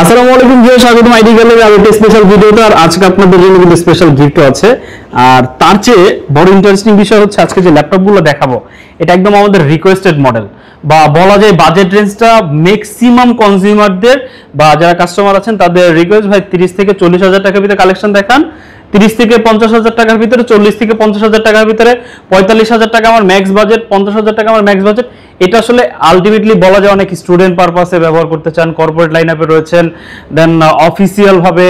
আসসালামু আলাইকুম ভিউয়ার্স, স্বাগতম আইটি গ্যালারি আর একটা স্পেশাল ভিডিওতে। আর আজকে আপনাদের জন্য কিন্তু স্পেশাল গিফটও আছে। আর তার চেয়ে বড় ইন্টারেস্টিং বিষয় হচ্ছে আজকে যে ল্যাপটপগুলো দেখাবো এটা একদম আমাদের রিকোয়েস্টেড মডেল, বা বলা যায় বাজেট রেঞ্জটা ম্যাক্সিমাম কনজিউমারদের বা যারা কাস্টমার আছেন তাদের রিকোয়েস্ট, ভাই 30 থেকে 40 হাজার টাকার ভিতরে কালেকশন দেখান। 30 থেকে 50 হাজার টাকার ভিতরে, 40 থেকে 50 হাজার টাকার ভিতরে, 45 হাজার টাকা আমার ম্যাক্স বাজেট, 50 হাজার টাকা আমার ম্যাক্স বাজেট। এটা আসলে আলটিমেটলি বলা যায় অনেক স্টুডেন্ট পারপাসে ব্যবহার করতে চান, কর্পোরেট লাইন আপে রয়েছেন, দেন অফিসিয়াল ভাবে,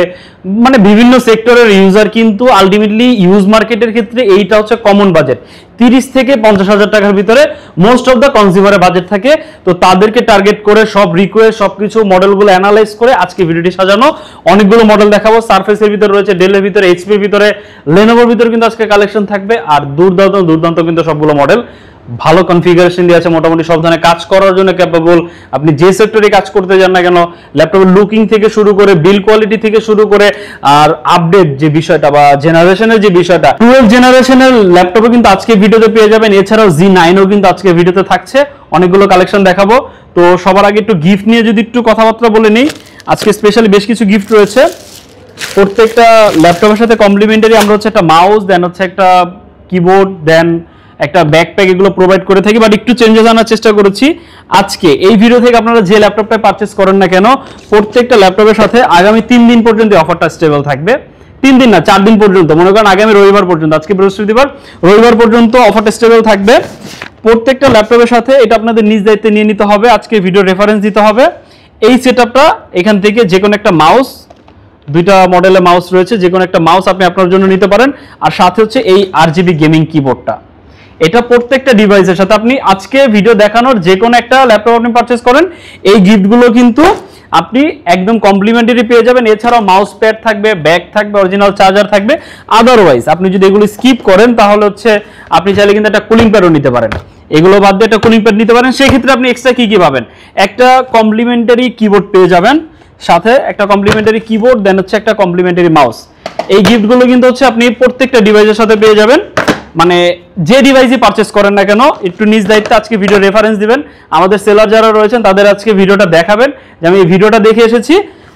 মানে বিভিন্ন সেক্টরের ইউজার কিন্তু আলটিমেটলি ইউজ মার্কেটের ক্ষেত্রে এইটা হচ্ছে কমন বাজেট। 30 থেকে 50 হাজার টাকার ভিতরে মোস্ট অফ দ্য কনজিউমারের বাজেট থাকে। তো তাদেরকে টার্গেট করে সব রিকোয়েস্ট সবকিছু মডেলগুলো অ্যানালাইজ করে আজকে ভিডিওটি সাজানো। অনেকগুলো মডেল দেখাবো। সারফেসের ভিতরে রয়েছে, ডেলের ভিতরে, এইচপির ভিতরে, লেনোভোর ভিতরে কিন্তু আজকে কালেকশন থাকবে। আর দুর্দান্ত কিন্তু সবগুলো মডেল ভালো কনফিগারেশন দিয়ে আছে, মোটামুটি সব ধরনের কাজ করার জন্য ক্যাপেবল। আপনি যে সেক্টরে কাজ করতে যান না কেন, ল্যাপটপের লুকিং থেকে শুরু করে, বিল কোয়ালিটি থেকে শুরু করে, আর আপডেট যে বিষয়টা বা জেনারেশনের যে বিষয়টা, 12 জেনারেশনের ল্যাপটপে কিন্তু আজকে ভিডিওতে পেয়ে যাবেন। এছাড়াও G9ও কিন্তু আজকে ভিডিওতে থাকছে। অনেকগুলো কালেকশন দেখাবো। তো সবার আগে একটু গিফট নিয়ে যদি একটু কথাবার্তা বলে নিই। আজকে স্পেশালি বেশ কিছু গিফট রয়েছে। প্রত্যেকটা ল্যাপটপের সাথে কমপ্লিমেন্টারি আমরা হচ্ছে একটা মাউস, দেন হচ্ছে একটা কিবোর্ড, দেন একটা ব্যাকপ্যাক, এগুলো প্রোভাইড করে থাকি। বাট একটু চেঞ্জেস আনার চেষ্টা করেছি আজকে এই ভিডিও থেকে। আপনারা যে ল্যাপটপটা পারচেস করেন না কেন, প্রত্যেকটা ল্যাপটপের সাথে আগামী 3 দিন পর্যন্ত অফারটা স্টেবল থাকবে। 3 দিন না, 4 দিন পর্যন্ত, মনে করেন আগামী রবিবার পর্যন্ত, আজকে বৃহস্পতিবার, রবিবার পর্যন্ত অফারটা স্টেবল থাকবে। প্রত্যেকটা ল্যাপটপের সাথে এটা আপনাদের নিজ দায়িত্বে নিয়ে নিতে হবে। আজকে ভিডিও রেফারেন্স দিতে হবে। এই সেটআপটা এখান থেকে যে কোনো একটা মাউস, দুইটা মডেলের মাউস রয়েছে, যে কোনো একটা মাউস আপনি আপনার জন্য নিতে পারেন। আর সাথে হচ্ছে এই RGB গেমিং কিবোর্ডটা, এটা প্রত্যেকটা ডিভাইসের সাথে আপনি আজকে ভিডিও দেখানোর যে কোনো একটা ল্যাপটপ আপনি পারচেজ করেন, এই গিফটগুলো কিন্তু আপনি একদম কমপ্লিমেন্টারি পেয়ে যাবেন। এছাড়াও মাউস প্যাড থাকবে, ব্যাগ থাকবে, অরিজিনাল চার্জার থাকবে। আদারওয়াইজ আপনি যদি এগুলো স্কিপ করেন তাহলে হচ্ছে আপনি চাইলে কিন্তু একটা কুলিং প্যাডও নিতে পারেন। এগুলো বাদ দিয়ে একটা কুলিং প্যাড নিতে পারেন। সেই ক্ষেত্রে আপনি এক্সট্রা কি পাবেন, একটা কমপ্লিমেন্টারি কিবোর্ড পেয়ে যাবেন, সাথে একটা কমপ্লিমেন্টারি কিবোর্ড, দেন হচ্ছে একটা কমপ্লিমেন্টারি মাউস। এই গিফটগুলো কিন্তু হচ্ছে আপনি প্রত্যেকটা ডিভাইসের সাথে পেয়ে যাবেন। মানে যে ডিভাইসই পারচেস করেন না কেন, একটু নিজ দায়িত্বে আজকে ভিডিও রেফারেন্স দিবেন। আমাদের সেলার যারা রয়েছেন তাদের আজকে ভিডিওটা দেখাবেন যে আমি এই ভিডিওটা দেখে এসেছি,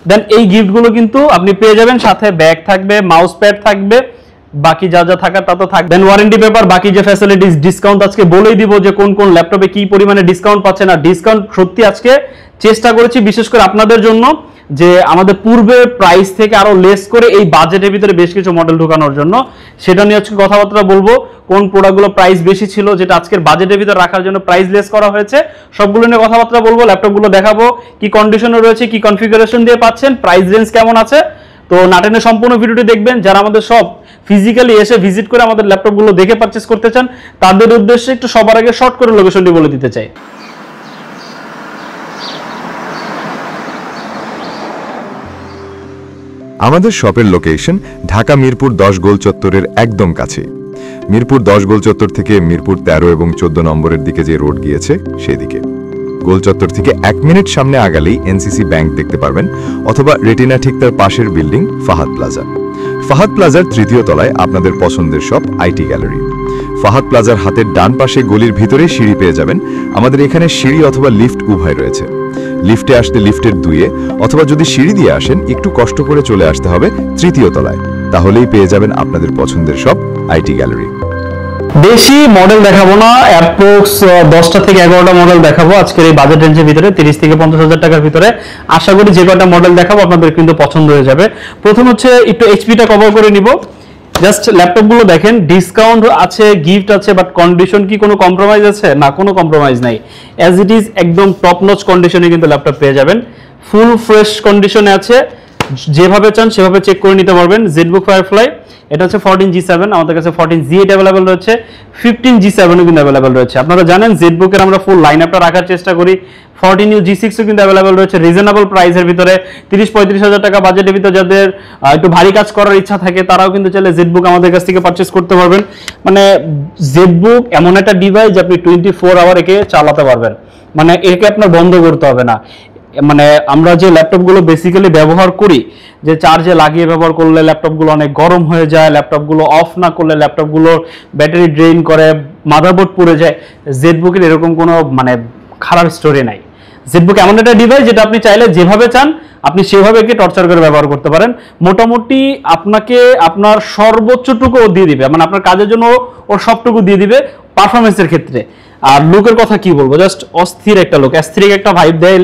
দেন এই গিফটগুলো কিন্তু আপনি পেয়ে যাবেন। সাথে ব্যাগ থাকবে, মাউস প্যাড থাকবে, বাকি যা যা থাকার তা তো থাকবে। দেন ওয়ারেন্টি পেপার, বাকি যে ফ্যাসিলিটিস, ডিসকাউন্ট আজকে বলেই দিব যে কোন কোন ল্যাপটপে কি পরিমাণে ডিসকাউন্ট পাচ্ছেন। আর ডিসকাউন্ট সত্যি আজকে চেষ্টা করেছি বিশেষ করে আপনাদের জন্য, যে আমাদের পূর্বে প্রাইস থেকে আরো লেস করে এই বাজেটের ভিতরে বেশ কিছু মডেল ঢোকানোর জন্য। সেটা নিয়ে আজকে কথাবার্তা বলবো, কোন প্রোডাক্টগুলো প্রাইস বেশি ছিল যেটা আজকের বাজেটের ভিতরে রাখার জন্য প্রাইস লেস করা হয়েছে, সবগুলো নিয়ে কথাবার্তা বলবো। ল্যাপটপগুলো দেখাবো, কি কন্ডিশনে রয়েছে, কি কনফিগারেশন দিয়ে পাচ্ছেন, প্রাইস রেঞ্জ কেমন আছে। তো নাটেনে সম্পূর্ণ ভিডিওটি দেখবেন। যারা আমাদের সব ফিজিক্যালি এসে ভিজিট করে আমাদের ল্যাপটপগুলো দেখে পারচেস করতে চান তাদের উদ্দেশ্যে একটু সবার আগে শর্ট করে লোকেশনটি বলে দিতে চাই। আমাদের শপের লোকেশন ঢাকা মিরপুর 10 গোল চত্বরের একদম কাছে। মিরপুর 10 গোল চত্বর থেকে মিরপুর 13 এবং 14 নম্বরের দিকে যে রোড গিয়েছে সেদিকে। গোল চত্বর থেকে 1 মিনিট সামনে আগালেই এনসিসি ব্যাংক দেখতে পারবেন, অথবা রেটিনা ঠিক তার পাশের বিল্ডিং ফাহাদ প্লাজা। ফাহাদ প্লাজার 3য় তলায় আপনাদের পছন্দের শপ আইটি গ্যালারি। ফাহাদ প্লাজার হাতের ডান পাশে গলির ভিতরে সিঁড়ি পেয়ে যাবেন। আমাদের এখানে সিঁড়ি অথবা লিফট উভয় রয়েছে। লিফটে আসতে লিফটের 2-এ, অথবা যদি সিঁড়ি দিয়ে আসেন একটু কষ্ট করে চলে আসতে হবে 3য় তলায়, তাহলেই পেয়ে যাবেন আপনাদের পছন্দের সব আইটি গ্যালারি। বেশি মডেল দেখাবো না, অ্যাপ্রক্স 10টা থেকে 11টা মডেল দেখাবো আজকের এই বাজেট রেঞ্জের ভিতরে, 30 থেকে 50 হাজার টাকার ভিতরে। আশা করি যে কয়টা মডেল দেখাবো আপনাদের কিন্তু পছন্দ হয়ে যাবে। প্রথম হচ্ছে একটু এইচপিটা কভার করে নিব। জাস্ট ল্যাপটপগুলো দেখেন, ডিসকাউন্ট আছে, গিফট আছে, বাট কন্ডিশন কি কোনো কম্প্রোমাইজ আছে? না, কোনো কম্প্রোমাইজ নাই। অ্যাজ ইট ইজ একদম টপ নচ কন্ডিশনে কিন্তু ল্যাপটপ পেয়ে যাবেন। ফুল ফ্রেশ কন্ডিশনে আছে, যেভাবে চান সেভাবে চেক করে নিতে পারবেন। জেটবুক ফায়ারফ্লাই, এটা হচ্ছে 14G7, আমাদের কাছে 14G8 অ্যাভেলেবল রয়েছে, 15G7ও কিন্তু অ্যাভেলেবল রয়েছে। আপনারা জানেন জেটবুকের আমরা ফুল লাইন আপটা রাখার চেষ্টা করি। 14U G6ও কিন্তু অ্যাভেলেবল রয়েছে রিজনেবল প্রাইসের ভিতরে। 30-35 হাজার টাকা বাজেটের ভিতরে যাদের একটু ভারী কাজ করার ইচ্ছা থাকে তারাও কিন্তু চাইলে জেটবুক আমাদের কাছ থেকে পারচেস করতে পারবেন। মানে জেটবুক এমন একটা ডিভাইস আপনি 24 আওয়ার একে চালাতে পারবেন, মানে একে আপনার বন্ধ করতে হবে না। মানে আমরা যে ল্যাপটপগুলো বেসিক্যালি ব্যবহার করি, যে চার্জে লাগিয়ে ব্যবহার করলে ল্যাপটপগুলো অনেক গরম হয়ে যায়, ল্যাপটপগুলো অফ না করলে ল্যাপটপগুলোর ব্যাটারি ড্রেইন করে, মাদারবোর্ড পুড়ে যায়, জেটবুকের এরকম কোনো মানে খারাপ স্টোরি নাই। জেটবুক এমন একটা ডিভাইস যেটা আপনি চাইলে যেভাবে চান আপনি সেভাবে কি টর্চার করে ব্যবহার করতে পারেন। মোটামুটি আপনাকে আপনার সর্বোচ্চটুকু ও দিয়ে দিবে, মানে আপনার কাজের জন্য ওর সবটুকু দিয়ে দিবে পারফরমেন্সের ক্ষেত্রে। আর লুকের কথা কি বলবো, জাস্ট অস্থির একটা লুক, অ্যাস্থেটিক একটা ভাইব দেয়,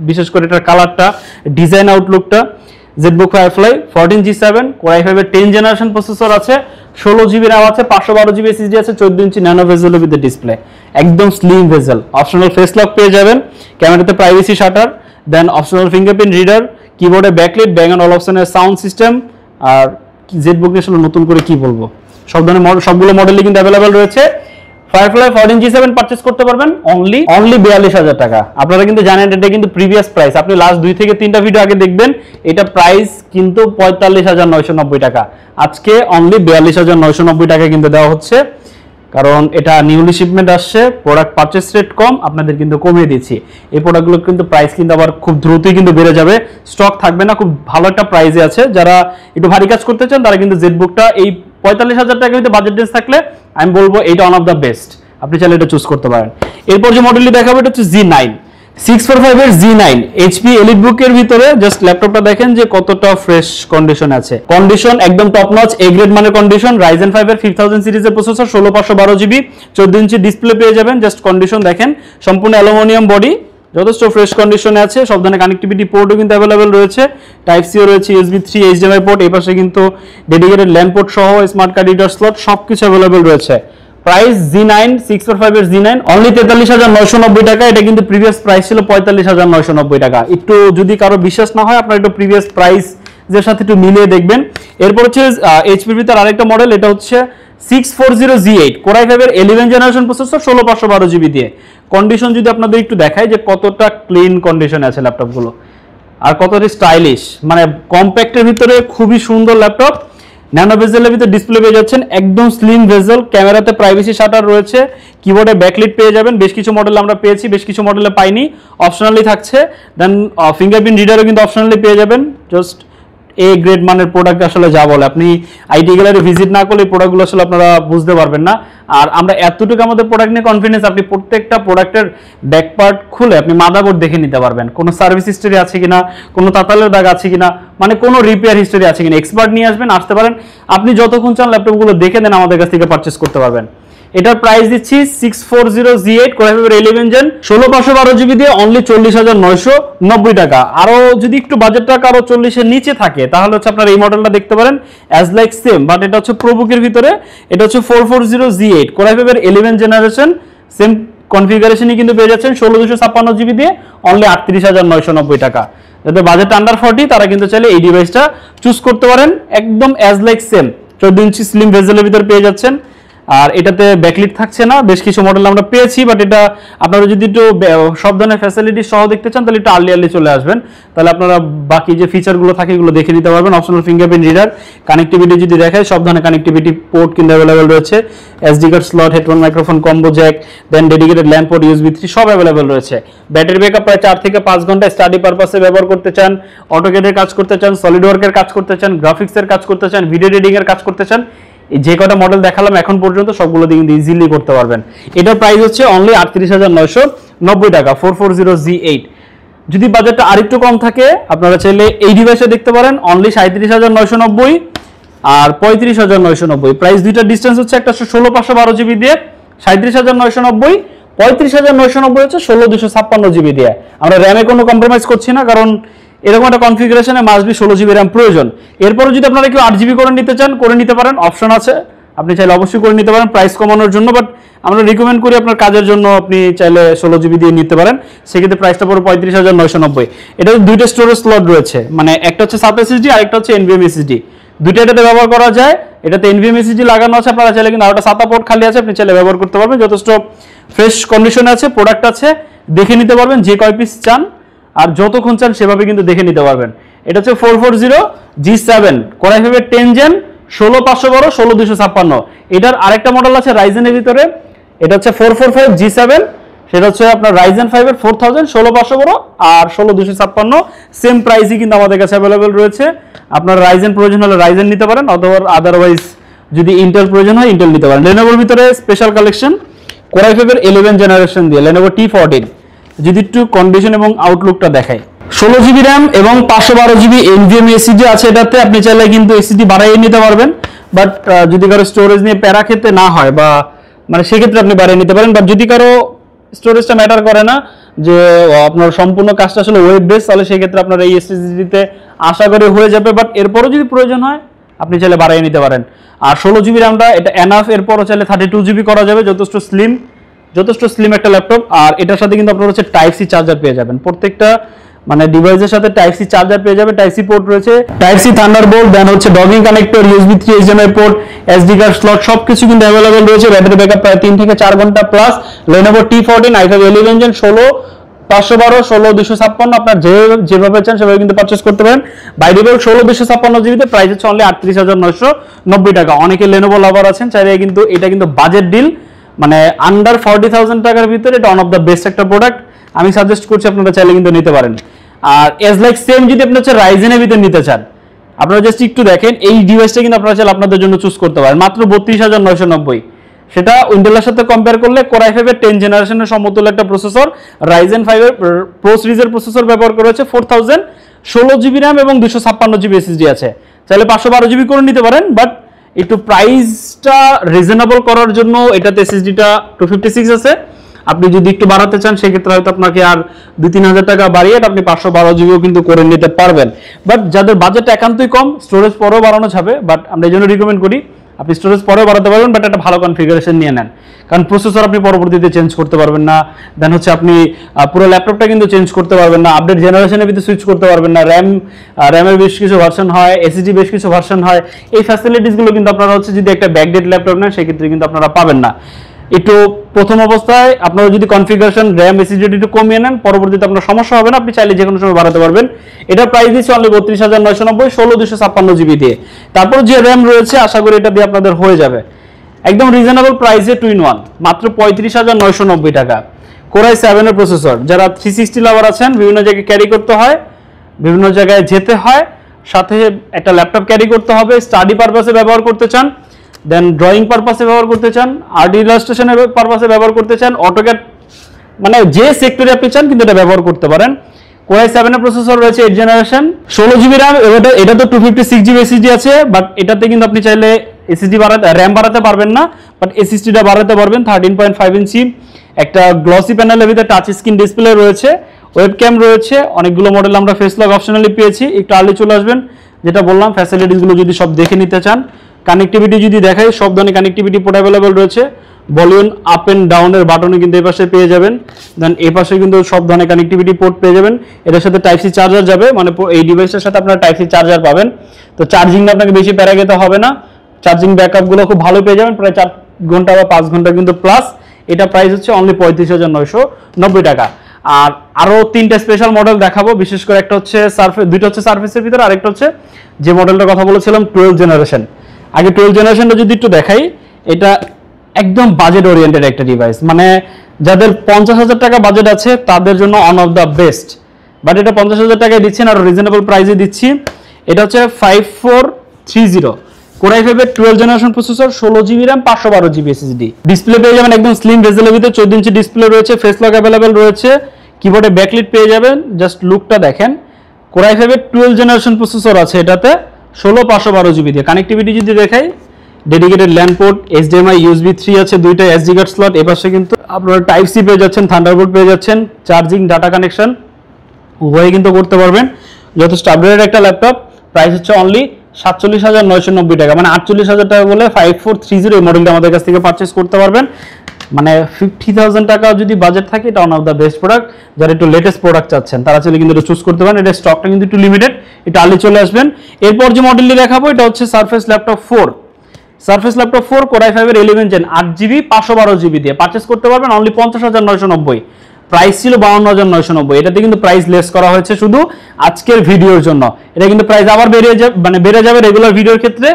বিশেষ করে এটার কালারটা, ডিজাইন আউটলুকটা। ZBook Firefly 14G7 Core i5 এর 10 জেনারেশন প্রসেসর আছে, 16GB RAM আছে, 512GB SSD আছে, 14 inch nano bezel with display, একদম slim bezel. Optional face lock পেয়ে যাবেন, ক্যামেরাতে privacy shutter, then optional fingerprint reader, কিবোর্ডে ব্যাকলাইট, ব্যাং অ্যান্ড অলপশনের সাউন্ড সিস্টেম। আর জেটবুক নিয়ে আসলে নতুন করে কি বলবো, সব ধরনের সবগুলো মডেলই কিন্তু অ্যাভেলেবেল রয়েছে। ফায়ারফ্লাই 14G7 পারচেজ করতে পারবেন অনলি 42,000 টাকা। আপনারা কিন্তু জানেন এটা কিন্তু প্রিভিয়াস প্রাইস, আপনি লাস্ট 2 থেকে 3টা ভিডিও আগে দেখবেন, এটা প্রাইস কিন্তু 45,990 টাকা। আজকে অনলি 42,990 টাকা কিন্তু দেওয়া হচ্ছে, কারণ এটা নিউলি শিপমেন্ট আসছে, প্রোডাক্ট পারচেস রেট কম, আপনাদের কিন্তু কমিয়ে দিচ্ছি। এই প্রোডাক্টগুলো কিন্তু প্রাইস কিন্তু আবার খুব দ্রুতই কিন্তু বেড়ে যাবে, স্টক থাকবে না, খুব ভালো একটা প্রাইসে আছে। যারা একটু ভারী কাজ করতে চান তারা কিন্তু জেটবুকটা এই 45,000 টাকা কিন্তু বাজেট রেঞ্জ থাকলে আমি বলবো এইটা ওয়ান অফ দ্য বেস্ট, আপনি চাইলে এটা চুজ করতে পারেন। এরপর যে মডেলটি দেখাবো এটা হচ্ছে G9 645 এর G9 HP এলিটবুকের ভিতরে। জাস্ট ল্যাপটপটা দেখেন যে কতটা ফ্রেশ কন্ডিশন আছে, কন্ডিশন একদম টপ নচ এ গ্রেড মানের কন্ডিশন। Ryzen 5 এর 5000 সিরিজের প্রসেসর, 16512GB, 14 ইঞ্চি ডিসপ্লে পেয়ে যাবেন। জাস্ট কন্ডিশন দেখেন, সম্পূর্ণ অ্যালুমিনিয়াম বডি, যথেষ্ট ফ্রেশ কন্ডিশনে আছে। সব ধরনের কানেক্টিভিটি পোর্টও কিন্তু অ্যাভেলেবেল রয়েছে, টাইপ সি ও রয়েছে, USB 3 HDMI পোর্ট, এই পাশে কিন্তু ডেডিকেটেড ল্যান্ড পোর্ট সহ স্মার্ট কার্ড রিডার স্লট সবকিছু অ্যাভেলেবেল রয়েছে। প্রাইস G9 645 এর G9 অনলি 43,990 টাকা। এটা কিন্তু প্রিভিয়াস প্রাইস ছিল 45,990 টাকা। একটু যদি কারো বিশ্বাস না হয় আপনারা একটু প্রিভিয়াস প্রাইস এর সাথে একটু মিলিয়ে দেখবেন। এরপর হচ্ছে এইচপির ভিতর আরেকটা মডেল, এটা হচ্ছে 640Z8 Core i5 এর 11 জেনারেশন প্রসেসর, 16512GB দিয়ে। কন্ডিশন যদি আপনাদের একটু দেখাই যে কতটা ক্লিন কন্ডিশনে আছে ল্যাপটপগুলো আর কতটা স্টাইলিশ, মানে কম্প্যাক্টের ভিতরে খুবই সুন্দর ল্যাপটপ। ন্যানো ভেজেলের ভিতরে ডিসপ্লে পেয়ে যাচ্ছেন, একদম স্লিম ভেজেল, ক্যামেরাতে প্রাইভেসি শাটার রয়েছে, কিবোর্ডে ব্যাকলিট পেয়ে যাবেন। বেশ কিছু মডেল আমরা পেয়েছি, বেশ কিছু মডেলে পাইনি, অপশনালি থাকছে। দেন ফিঙ্গারপ্রিন্ট রিডারও কিন্তু অপশনালি পেয়ে যাবেন। জাস্ট এ গ্রেড মানের প্রোডাক্ট আসলে যা বলে, আপনি আইটি গ্যালারি ভিজিট না করলে এই প্রোডাক্টগুলো আসলে আপনারা বুঝতে পারবেন না। আর আমরা এতটুকু আমাদের প্রোডাক্ট নিয়ে কনফিডেন্স, আপনি প্রত্যেকটা প্রোডাক্টের ব্যাক পার্ট খুলে আপনি মাদারবোর্ড দেখে নিতে পারবেন, কোনো সার্ভিস হিস্টরি আছে কিনা, কোনো তাতালের দাগ আছে কিনা, মানে কোনো রিপেয়ার হিস্টরি আছে কিনা। এক্সপার্ট নিয়ে আসবেন, আসতে পারেন, আপনি যতক্ষণ চান ল্যাপটপগুলো দেখে দেন আমাদের কাছ থেকে পারচেস করতে পারবেন। এটার প্রাইস দিচ্ছি 640Z8 Core i5 এর 11 জেন 16512GB দিয়ে অনলি 40,990 টাকা। আরো যদি একটু বাজেটটা কারো 40 এর নিচে থাকে তাহলে হচ্ছে আপনারা এই মডেলটা দেখতে পারেন, অ্যাজ লাইক সেম, বাট এটা হচ্ছে প্রোবুকের ভিতরে। এটা হচ্ছে 440Z8 Core i5 এর 11 জেনারেশন, সেম কনফিগারেশনই কিন্তু পেয়ে যাচ্ছেন 16256GB দিয়ে অনলি 38,990 টাকা। যাদের বাজেট আন্ডার 40 তারা কিন্তু চাইলে এই ডিভাইসটা চুজ করতে পারেন, একদম অ্যাজ লাইক সেম 14 ইঞ্চি স্লিম ভেজেলের ভিতরে পেয়ে যাচ্ছেন। আর এটাতে ব্যাকলিট থাকছে না, বেশ কিছু মডেল আমরা পেয়েছি, বাট এটা আপনারা যদি একটু সব ধরনের ফ্যাসিলিটি সহ দেখতে চান তাহলে একটু আর্লি চলে আসবেন, তাহলে আপনারা বাকি যে ফিচারগুলো থাকে এগুলো দেখে নিতে পারবেন। অপশনাল ফিঙ্গারপ্রিন্ট রিডার, কানেক্টিভিটি যদি দেখায় সব ধরনের কানেক্টিভিটি পোর্ট কিন্তু অ্যাভেলেবেল রয়েছে, SD card slot, headphone microphone combo jack, then dedicated LAN port, USB 3 সব অ্যাভেলেবেল রয়েছে। ব্যাটারি ব্যাকআপ প্রায় 4 থেকে 5 ঘন্টা। স্টাডি পারপাসে ব্যবহার করতে চান, অটোক্যাডের কাজ করতে চান, সলিড ওয়ার্কের কাজ করতে চান, গ্রাফিক্সের কাজ করতে চান, ভিডিও এডিটিং এর কাজ করতে চান, যে কটা মডেল দেখালাম এখন পর্যন্ত সবগুলো দিয়ে কিন্তু ইজিলি করতে পারবেন। এটার প্রাইস হচ্ছে অনলি 38,990 টাকা 440Z8। যদি বাজেটটা আরেকটু কম থাকে আপনারা চাইলে এই ডিভাইসে দেখতে পারেন, অনলি 37,990 আর 35,990। প্রাইস দুইটার ডিসটেন্স হচ্ছে, একটা 16512GB দিয়ে 37,990, 35,990 হচ্ছে 16256GB দিয়ে। আমরা র্যামে কোনো কম্প্রোমাইজ করছি না, কারণ এরকম একটা কনফিগারেশনে মাস্ট বি 16GB র্যাম প্রয়োজন। এরপরও যদি আপনারা কেউ 8GB করে নিতে চান করে নিতে পারেন, অপশন আছে, আপনি চাইলে অবশ্যই করে নিতে পারেন প্রাইস কমানোর জন্য, বাট আমরা রিকমেন্ড করি আপনার কাজের জন্য আপনি চাইলে 16GB দিয়ে নিতে পারেন, সেক্ষেত্রে প্রাইসটা পড়বে 35,990। এটা দুইটা স্টোরেজ স্লট রয়েছে, মানে একটা হচ্ছে SATA SSD আর একটা হচ্ছে NVMe SSD, দুইটা এটাতে ব্যবহার করা যায়। এটাতে NVMe SSD লাগানো আছে, আপনারা চাইলে কিন্তু আরেকটা SATA পোর্ট খালি আছে, আপনি চাইলে ব্যবহার করতে পারবেন। যথেষ্ট ফ্রেশ কন্ডিশনে আছে, প্রোডাক্ট আছে, দেখে নিতে পারবেন যে কয় পিস চান আর যতক্ষণ চান সেভাবে কিন্তু দেখে নিতে পারবেন। এটা হচ্ছে 440G7 Core i5 এর 10 জেন 16512 16256। এটার আরেকটা মডেল আছে রাইজেনের ভিতরে, এটা হচ্ছে 445G7, সেটা হচ্ছে আপনার Ryzen 5 এর 4000 16512 আর 16256, সেম প্রাইসই কিন্তু আমাদের কাছে অ্যাভেলেবেল রয়েছে। আপনার রাইজেন প্রয়োজন হলে রাইজেন নিতে পারেন, অথবা আদারওয়াইজ যদি ইন্টেল প্রয়োজন হয় ইন্টেল নিতে পারেন। Lenovoর ভিতরে স্পেশাল কালেকশন Core i5 এর 11 জেনারেশন দিয়ে Lenovo T14, যদি একটু কন্ডিশন এবং আউটলুকটা দেখাই, 16GB র্যাম এবং 512GB NVMe SSD আছে এটাতে। আপনি চাইলে কিন্তু SSD বাড়াইয়ে নিতে পারবেন, বাট যদি কারো স্টোরেজ নিয়ে প্যারা খেতে না হয় বা মানে সেক্ষেত্রে আপনি বাড়িয়ে নিতে পারেন। বাট যদি কারো স্টোরেজটা ম্যাটার করে না, যে আপনার সম্পূর্ণ কাজটা আসলে ওয়েব বেস, তাহলে সেক্ষেত্রে আপনার এই SSD-তে আশা করে হয়ে যাবে। বাট এরপরও যদি প্রয়োজন হয় আপনি চাইলে বাড়িয়ে নিতে পারেন। আর 16GB র্যামটা এটা এনাফ, এরপরও চাইলে 32GB করা যাবে, যথেষ্ট স্লিম একটা ল্যাপটপ। আর এটার সাথে কিন্তু আপনার হচ্ছে টাইপ সি চার্জার পেয়ে যাবেন, প্রত্যেকটা মানে ডিভাইসের সাথে টাইপ সি চার্জার পেয়ে যাবে, টাইপ সি পোর্ট রয়েছে, টাইপ সি থান্ডারবোল্ট, দেন হচ্ছে docking connector, USB 3 HDMI port, SD card slot সবকিছু কিন্তু अवेलेबल রয়েছে। ব্যাটারি ব্যাকআপ প্রায় 3 থেকে 4 ঘন্টা plus. Lenovo T14 i5 11 Gen 16 512 16 256 আপনার যেভাবে চান সেভাবে কিন্তু পারচেজ করতে পারেন। বাই ডিফল্ট 16 256GB তে প্রাইস হচ্ছে অনলি 38,990 টাকা। অনেকে Lenovo লাভার আছেন, চাইলে কিন্তু এটা কিন্তু বাজেট ডিল, মানে আন্ডার 40,000 টাকার ভিতরে এটা ওয়ান অফ দ্য বেস্ট একটা প্রোডাক্ট। আমি সাজেস্ট করছি আপনারা চাইলে কিন্তু নিতে পারেন। আর এজ লাইক সেম যদি আপনি হচ্ছে রাইজেনের ভিতরে নিতে চান, আপনারা জাস্ট একটু দেখেন এই ডিভাইসটা কিন্তু আপনারা চাইলে আপনাদের জন্য চুজ করতে পারেন মাত্র 32,990। সেটা ইন্টেলের সাথে কম্পেয়ার করলে Core i5 এর 10 জেনারেশনের সমতুল্য একটা প্রসেসর, Ryzen 5 এর Pro সিরিজের প্রসেসর ব্যবহার করা হয়েছে, 4000 16GB RAM এবং 256GB SSD আছে। চাইলে 512GB করে নিতে পারেন, বাট একটু প্রাইসটা রিজনেবল করার জন্য এটাতে SSD-টা 256 আছে। আপনি যদি একটু বাড়াতে চান সেক্ষেত্রে হয়তো আপনাকে আর 2-3 হাজার টাকা বাড়িয়ে আপনি 512GB কিন্তু করে নিতে পারবেন। বাট যাদের বাজেট একান্তই কম, স্টোরেজ পরেও বাড়ানো যাবে, বাট আমরা এই জন্য রিকমেন্ড করি আপনি স্টোরেজ পরেও বাড়াতে পারবেন, বাট একটা ভালো কনফিগারেশন নিয়ে নেন, কারণ প্রসেসর আপনি পরবর্তীতে চেঞ্জ করতে পারবেন না, দেন হচ্ছে আপনি পুরো ল্যাপটপটা কিন্তু চেঞ্জ করতে পারবেন না, আপডেট জেনারেশনের ভিতরে সুইচ করতে পারবেন না, র্যামের বেশ কিছু ভার্সন হয়, এসএসডি বেশ কিছু ভার্সন হয়, এই ফ্যাসিলিটিসগুলো কিন্তু আপনারা হচ্ছে যদি একটা ব্যাকডেট ল্যাপটপ নেন সেক্ষেত্রে কিন্তু আপনারা পাবেন না। একটু প্রথম অবস্থায় আপনারা যদি কনফিগারেশন র্যাম এসএসডি একটু কমিয়ে নেন, পরবর্তীতে আপনার সমস্যা হবে না, আপনি চাইলে যে কোনো সময় বাড়াতে পারবেন। এটার প্রাইস দিচ্ছে অনলি 32,990 16 256GB দিয়ে। তারপর যে র্যাম রয়েছে আশা করি এটা দিয়ে আপনাদের হয়ে যাবে একদম রিজনেবল প্রাইসে 2-in-1 মাত্র 35,990 টাকা। Core i7 এর প্রসেসর, যারা 360 লাভার আছেন, বিভিন্ন জায়গায় ক্যারি করতে হয়, বিভিন্ন জায়গায় যেতে হয়, সাথে একটা ল্যাপটপ ক্যারি করতে হবে, স্টাডি পারপাসে ব্যবহার করতে চান, দেন ড্রয়িং পারপাসে ব্যবহার করতে চান, আর্ট ইলাস্ট্রেশনের পারপাসে ব্যবহার করতে চান, অটোক্যাড মানে যে সেক্টরে আপনি চান কিন্তু এটা ব্যবহার করতে পারেন। Core i7 এর প্রসেসর রয়েছে 8 জেনারেশন, 16GB RAM, এটা তো 256GB SSD আছে, বাট এটাতে কিন্তু আপনি চাইলে SSD বাড়াতে RAM বাড়াতে পারবেন না, বাট SSD-টা বাড়াতে পারবেন। 13.5 ইঞ্চি একটা গ্লসি প্যানেলের ভিতরে টাচ স্ক্রিন ডিসপ্লে রয়েছে, ওয়েবক্যাম রয়েছে, অনেকগুলো মডেল আমরা ফেস লক অপশনালি পেয়েছি। একটু আর্লি চলে আসবেন, যেটা বললাম ফ্যাসিলিটিসগুলো যদি সব দেখে নিতে চান। কানেক্টিভিটি যদি দেখাই, সব ধরনের কানেক্টিভিটি পোর্ট অ্যাভেলেবল রয়েছে, ভলিউম আপ এন্ড ডাউনের বাটনে কিন্তু এই পাশে পেয়ে যাবেন, দেন এই পাশে কিন্তু সব ধরনের কানেক্টিভিটি পোর্ট পেয়ে যাবেন। এটার সাথে টাইপ সি চার্জার যাবে, মানে এই ডিভাইসের সাথে আপনারা টাইপ সি চার্জার পাবেন, তো চার্জিংটা আপনাকে বেশি প্যারা খেতে হবে না, চার্জিং ব্যাকআপগুলো খুব ভালো পেয়ে যাবেন, প্রায় 4 ঘন্টা বা 5 ঘন্টা কিন্তু প্লাস। এটা প্রাইস হচ্ছে অনলি 35,990 টাকা। আর আরো 3টা স্পেশাল মডেল দেখাবো, বিশেষ করে একটা হচ্ছে সারফেস, দুইটা হচ্ছে সারফেসের ভিতরে, আরেকটা হচ্ছে যে মডেলটার কথা বলেছিলাম 12 জেনারেশন। আগে 12 জেনারেশনটা যদি একটু দেখাই, এটা একদম বাজেট ওরিয়েন্টেড একটা ডিভাইস, মানে যাদের 50,000 টাকা বাজেট আছে তাদের জন্য one of the best. But এটা 50,000 টাকায় দিচ্ছেন, আর রিজনেবল প্রাইসে দিচ্ছি। এটা হচ্ছে 5430 Core i5 এর 12 generation processor, 16GB RAM 512GB SSD। Display পেয়ে যাবেন একদম স্লিম বেজেলের ভিতরে, 14 ইঞ্চি ডিসপ্লে রয়েছে, ফেস লক অ্যাভেলেবল রয়েছে, কিবোর্ডে ব্যাকলিট পেয়ে যাবেন। জাস্ট লুকটা দেখেন, Core i5 এর 12 জেনারেশন প্রসেসর আছে এটাতে, 16 512GB দিয়ে। কানেক্টিভিটি যদি দেখাই, dedicated LAN port, HDMI USB 3 আছে, দুইটা SD কার্ড স্লট, এপাশে কিন্তু আপনারা টাইপ সি পেয়ে যাচ্ছেন, থান্ডারবোল্ট পেয়ে যাচ্ছেন, চার্জিং ডাটা কানেকশন উভয়ই কিন্তু করতে পারবেন। যথেষ্ট আপডেটেড একটা ল্যাপটপ। প্রাইস হচ্ছে অনলি 47,990 টাকা, মানে 48,000 টাকা বলে 5430 এই মডেলটা আমাদের কাছ থেকে পারচেস করতে পারবেন। মানে 50,000 টাকা যদি বাজেট থাকে, এটা one of the best product. যারা একটু লেটেস্ট প্রোডাক্ট চাচ্ছেন তারা চাইলে কিন্তু এটা চুজ করতে পারেন। এটা স্টকটা কিন্তু একটু লিমিটেড, এটা আর্লি চলে আসবেন। এরপর যে মডেলটি দেখাবো এটা হচ্ছে surface laptop 4। Surface laptop 4 Core i5 এর 11 জেন 8GB 512GB দিয়ে পারচেস করতে পারবেন অনলি 50,990। প্রাইস ছিল 52,990, এটাতে কিন্তু প্রাইস লেস করা হয়েছে শুধু আজকের ভিডিওর জন্য। এটা কিন্তু প্রাইস আবার বেড়ে যাবে রেগুলার ভিডিওর ক্ষেত্রে।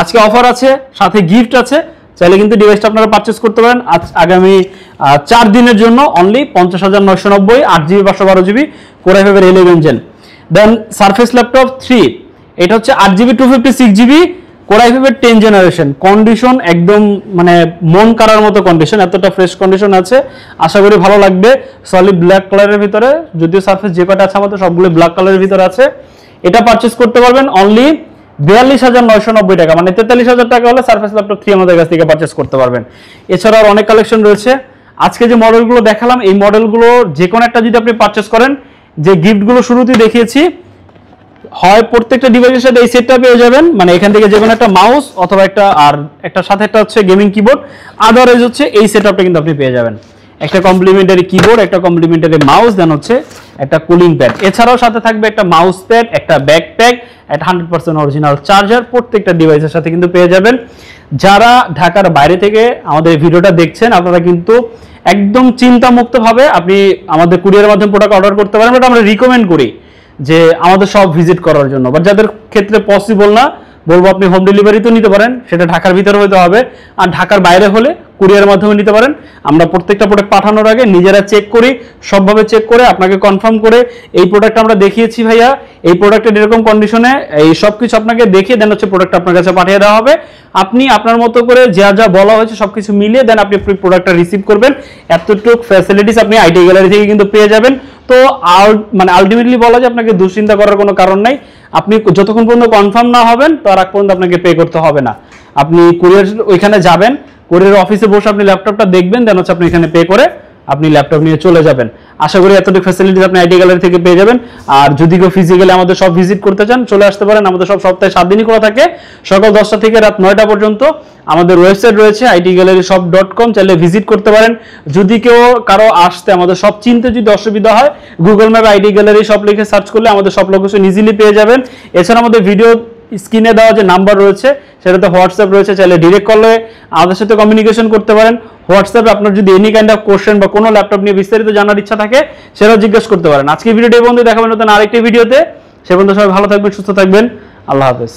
আজকে অফার আছে, সাথে গিফট আছে, চাইলে কিন্তু ডিভাইসটা আপনারা পারচেস করতে পারেন আগামী 4 দিনের জন্য only 50,990 8GB 512GB Core i5 এর 11 জেন। দেন সারফেস ল্যাপটপ 3, এটা হচ্ছে 8GB 256GB Core i5 এর 10 জেনারেশন, কন্ডিশন একদম মানে মন কাড়ার মতো কন্ডিশন, এতটা ফ্রেশ কন্ডিশন আছে, আশা করি ভালো লাগবে। সলিড ব্ল্যাক কালারের ভিতরে, যদিও সারফেস যে কটা আছে আমাদের সবগুলো ব্ল্যাক কালারের ভিতরে আছে। এটা পারচেজ করতে পারবেন অনলি 42,990 টাকা, মানে 43,000 টাকা হলে সারফেস ল্যাপটপ 3 আমাদের কাছ থেকে পারচেজ করতে পারবেন। এছাড়াও অনেক কালেকশন রয়েছে। আজকে যে মডেলগুলো দেখালাম, এই মডেলগুলো যে কোনো একটা যদি আপনি পারচেজ করেন, যে গিফটগুলো শুরুতেই দেখিয়েছি, হয় প্রত্যেকটা ডিভাইসের সাথে এই সেটটা পেয়ে যাবেন, মানে এখান থেকে যে কোনো একটা মাউস অথবা একটা সাথে একটা হচ্ছে গেমিং কিবোর্ড, আদারওয়াইজ হচ্ছে এই সেটআপটা কিন্তু আপনি পেয়ে যাবেন। একটা কমপ্লিমেন্টারি কিবোর্ড, একটা কমপ্লিমেন্টারি মাউস, দেন হচ্ছে একটা কুলিং প্যাড। এছাড়াও সাথে থাকবে একটা মাউস প্যাড, একটা ব্যাকপ্যাক, একটা 100% অরিজিনাল চার্জার, প্রত্যেকটা ডিভাইসের সাথে কিন্তু পেয়ে যাবেন। যারা ঢাকার বাইরে থেকে আমাদের এই ভিডিওটা দেখছেন, আপনারা কিন্তু একদম চিন্তামুক্তভাবে আপনি আমাদের কুরিয়ারের মাধ্যমে প্রোডাক্ট অর্ডার করতে পারেন। এটা আমরা রিকমেন্ড করি যে আমাদের সব ভিজিট করার জন্য, বাট যাদের ক্ষেত্রে পসিবল না, বলবো আপনি হোম ডেলিভারি তো নিতে পারেন, সেটা ঢাকার ভিতরে হতে হবে, আর ঢাকার বাইরে হলে কুরিয়ারের মাধ্যমে নিতে পারেন। আমরা প্রত্যেকটা প্রোডাক্ট পাঠানোর আগে নিজেরা চেক করি, সবভাবে চেক করে আপনাকে কনফার্ম করে এই প্রোডাক্ট আমরা দেখিয়েছি ভাইয়া, এই প্রোডাক্টের এরকম কন্ডিশনে, এই সব কিছু আপনাকে দেখিয়ে দেন হচ্ছে প্রোডাক্ট আপনার কাছে পাঠিয়ে দেওয়া হবে। আপনি আপনার মতো করে যা যা বলা হয়েছে সবকিছু মিলিয়ে দেন আপনি প্রোডাক্টটা রিসিভ করবেন। এতটুকু ফ্যাসিলিটিস আপনি আইটি গ্যালারি থেকে কিন্তু পেয়ে যাবেন। তো মানে আলটিমেটলি বলা যায় আপনাকে দুশ্চিন্তা করার কোনো কারণ নাই। আপনি যতক্ষণ পর্যন্ত কনফার্ম না হবেন তার আগ পর্যন্ত আপনাকে পে করতে হবে না। আপনি কুরিয়ার ওইখানে যাবেন, কুরিয়ার অফিসে বসে আপনি ল্যাপটপটা দেখবেন, দেন হচ্ছে আপনি এখানে পে করে আপনি ল্যাপটপ নিয়ে চলে যাবেন। আশা করি এতটুকু ফ্যাসিলিটিস আপনি আইটি গ্যালারি থেকে পেয়ে যাবেন। আর যদি কেউ ফিজিক্যালি আমাদের সব ভিজিট করতে চান, চলে আসতে পারেন। আমাদের সব সপ্তাহে 7 দিনই খোলা থাকে, সকাল 10টা থেকে রাত 9টা পর্যন্ত। আমাদের ওয়েবসাইট রয়েছে itgalleryshop.com, চাইলে ভিজিট করতে পারেন। যদি কেউ কারো আসতে আমাদের সব চিনতে যদি অসুবিধা হয়, গুগল ম্যাপে আইটি গ্যালারি শপ লিখে সার্চ করলে আমাদের সব লোকেশন ইজিলি পেয়ে যাবেন। এছাড়া আমাদের ভিডিও স্ক্রিনে দেওয়া যে নাম্বার রয়েছে সেটাতে হোয়াটসঅ্যাপ রয়েছে, চাইলে ডিরেক্ট কলে আমাদের সাথে কমিউনিকেশন করতে পারেন। হোয়াটসঅ্যাপে আপনার যদি এনি কাইন্ড অফ কোশ্চেন বা কোনো ল্যাপটপ নিয়ে বিস্তারিত জানার ইচ্ছা থাকে সেটা জিজ্ঞেস করতে পারেন। আজকে ভিডিওটি এই পর্যন্ত, দেখাবেন নতুন আরেকটি ভিডিওতে। সে পর্যন্ত সবাই ভালো থাকবেন, সুস্থ থাকবেন। আল্লাহ হাফেজ।